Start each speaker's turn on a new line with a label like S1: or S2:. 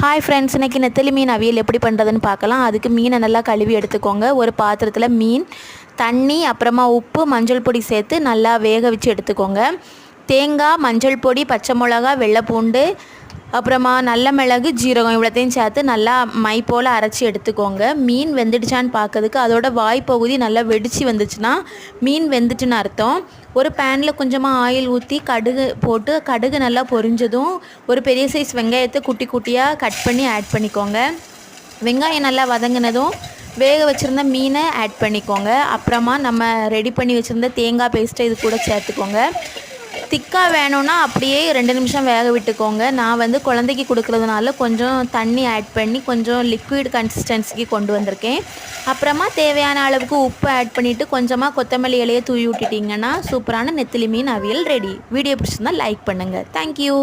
S1: Hi friends, இன்றைக்கி நெத்தலி மீன் அவியல் எப்படி பண்ணுறதுன்னு பார்க்கலாம். அதுக்கு மீனை நல்லா கழுவி எடுத்துக்கோங்க. ஒரு பாத்திரத்தில் மீன், தண்ணி, அப்புறமா உப்பு, மஞ்சள் பொடி சேர்த்து நல்லா வேக வச்சு எடுத்துக்கோங்க. தேங்காய், மஞ்சள் பொடி, பச்சை மிளகா, வெள்ளைப்பூண்டு, அப்புறமா நல்ல மிளகு, ஜீரகம் இவ்வளோத்தையும் சேர்த்து நல்லா மை போல் அரைச்சி எடுத்துக்கோங்க. மீன் வெந்துடுச்சான்னு பார்க்கறதுக்கு அதோட வாய்ப்பகுதி நல்லா வெடித்து வந்துச்சுன்னா மீன் வெந்துட்டுன்னு அர்த்தம். ஒரு பேனில் கொஞ்சமாக ஆயில் ஊற்றி கடுகு போட்டு கடுகு நல்லா பொரிஞ்சதும் ஒரு பெரிய சைஸ் வெங்காயத்தை குட்டி குட்டியாக கட் பண்ணி ஆட் பண்ணிக்கோங்க. வெங்காயம் நல்லா வதங்கினதும் வேக வச்சுருந்த மீனை ஆட் பண்ணிக்கோங்க. அப்புறமா நம்ம ரெடி பண்ணி வச்சுருந்த தேங்காய் பேஸ்ட்டை இது கூட சேர்த்துக்கோங்க. திக்காக வேணும்னா அப்படியே 2 நிமிஷம் வேக விட்டுக்கோங்க. நான் குழந்தைக்கு கொடுக்குறதுனால கொஞ்சம் தண்ணி ஆட் பண்ணி கொஞ்சம் லிக்விட் கன்சிஸ்டன்சிக்கு கொண்டு வந்திருக்கேன். அப்புறமா தேவையான அளவுக்கு உப்பு ஆட் பண்ணிவிட்டு கொஞ்சமாக கொத்தமல்லி இலையை தூவி விட்டுட்டிங்கன்னா சூப்பரான நெத்திலி மீன் அவியல் ரெடி. வீடியோ பிடிச்சிருந்தால் லைக் பண்ணுங்கள். தேங்க்யூ.